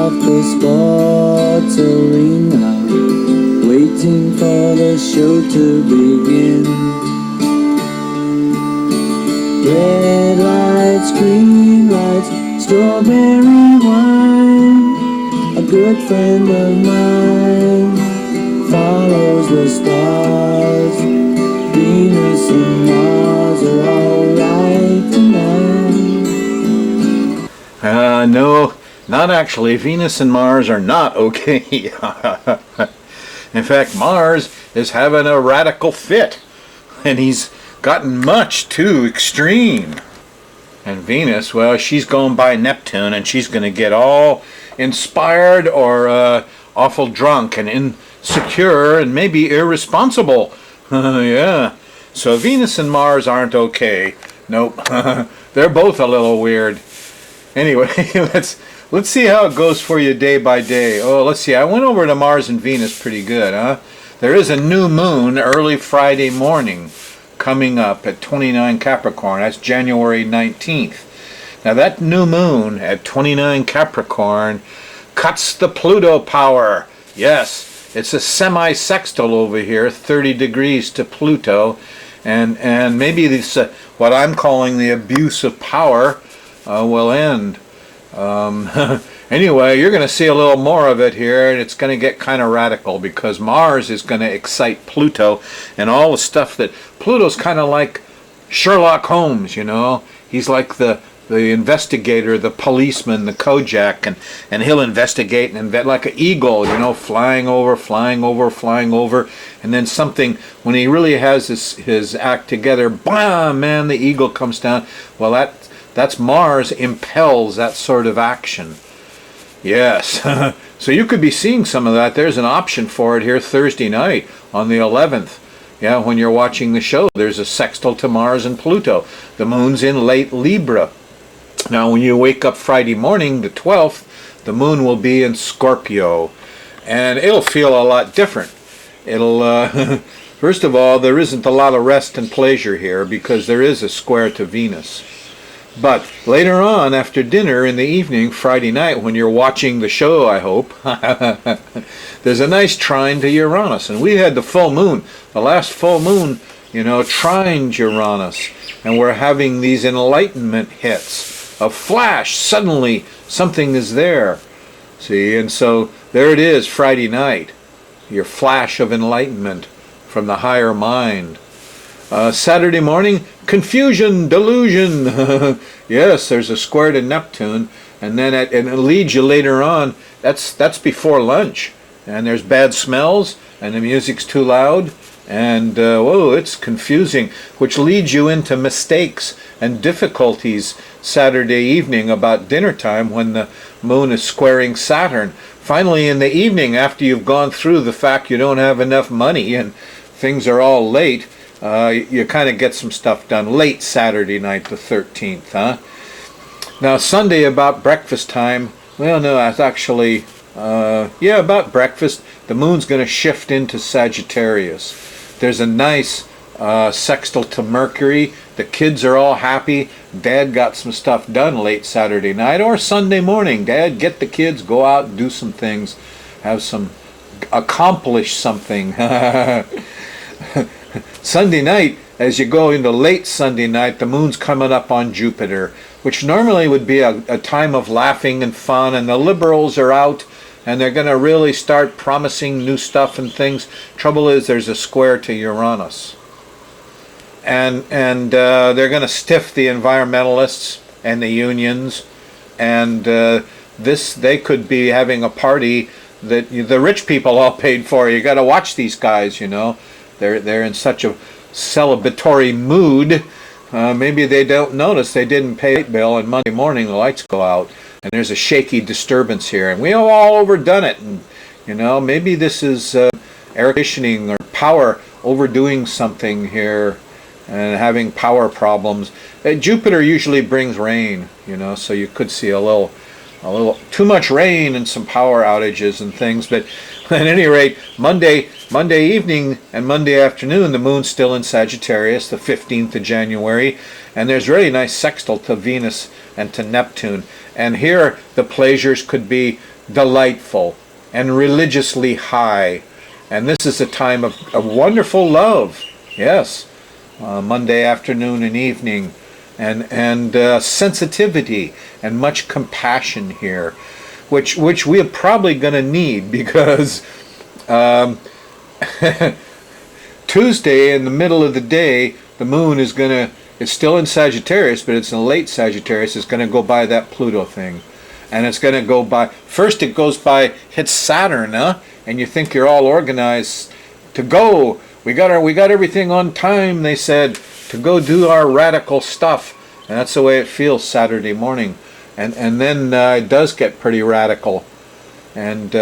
off the sports arena, waiting for the show to begin. Red lights, green lights, strawberry wine. A good friend of mine follows the stars. Venus and Mars are alright tonight. No, not actually. Venus and Mars are not okay. In fact, Mars is having a radical fit, and he's gotten much too extreme. And Venus, well, she's going by Neptune, and she's going to get all inspired or awful drunk and insecure and maybe irresponsible. Yeah. So Venus and Mars aren't okay. Nope. They're both a little weird. Anyway, let's see how it goes for you day by day. Oh, let's see. I went over to Mars and Venus pretty good, huh? There is a new moon early Friday morning coming up at 29 Capricorn. That's January 19th. Now that new moon at 29 Capricorn cuts the Pluto power. Yes, it's a semi-sextile over here, 30 degrees to Pluto, and maybe this what I'm calling the abuse of power will end. Anyway, you're going to see a little more of it here, and it's going to get kind of radical because Mars is going to excite Pluto, and all the stuff that Pluto's kind of like Sherlock Holmes, you know. He's like the investigator, the policeman, the Kojak, and he'll investigate and like an eagle, you know, flying over, and then something, when he really has his act together, bam, man, the eagle comes down. Well, that's Mars impels that sort of action. Yes. So you could be seeing some of that. There's an option for it here Thursday night on the 11th. Yeah, when you're watching the show, there's a sextile to Mars and Pluto. The moon's in late Libra. Now, when you wake up Friday morning, the 12th, the moon will be in Scorpio. And it'll feel a lot different. It'll, first of all, there isn't a lot of rest and pleasure here because there is a square to Venus. But later on, after dinner in the evening, Friday night, when you're watching the show, I hope, there's a nice trine to Uranus. And we had the full moon, the last full moon, you know, trined Uranus. And we're having these enlightenment hits. A flash, suddenly something is there. See, and so there it is, Friday night. Your flash of enlightenment from the higher mind. Saturday morning, confusion, delusion. Yes, there's a square to Neptune, and then and it leads you later on. That's before lunch, and there's bad smells, and the music's too loud, and whoa, it's confusing, which leads you into mistakes and difficulties Saturday evening about dinner time when the moon is squaring Saturn. Finally, in the evening, after you've gone through the fact you don't have enough money and things are all late, you kind of get some stuff done late Saturday night, the 13th, huh? Now, Sunday about breakfast time, well, no, it's actually, yeah, about breakfast, the moon's going to shift into Sagittarius. There's a nice sextile to Mercury. The kids are all happy. Dad got some stuff done late Saturday night or Sunday morning. Dad, get the kids, go out and do some things, accomplish something. Sunday night, as you go into late Sunday night, the moon's coming up on Jupiter, which normally would be a time of laughing and fun, and the liberals are out, and they're going to really start promising new stuff and things. Trouble is, there's a square to Uranus. And they're going to stiff the environmentalists and the unions, and they could be having a party that the rich people all paid for. You got to watch these guys, you know. They're in such a celebratory mood. Maybe they don't notice they didn't pay the light bill, and Monday morning the lights go out, and there's a shaky disturbance here, and we have all overdone it. And you know, maybe this is air conditioning or power overdoing something here, and having power problems. Jupiter usually brings rain, you know, so you could see a little too much rain and some power outages and things. But At any rate, Monday evening and Monday afternoon, the moon's still in Sagittarius, the 15th of January, and there's really nice sextile to Venus and to Neptune. And here the pleasures could be delightful and religiously high. And this is a time of wonderful love. Yes, Monday afternoon and evening, and sensitivity and much compassion here, which we're probably going to need, because Tuesday in the middle of the day, the moon it's still in Sagittarius, but it's in late Sagittarius. It's going to go by that Pluto thing. And it's going to go by, first it goes by, hits Saturn, and you think you're all organized to go. We got everything on time, they said, to go do our radical stuff. And that's the way it feels Saturday morning. And then it does get pretty radical. And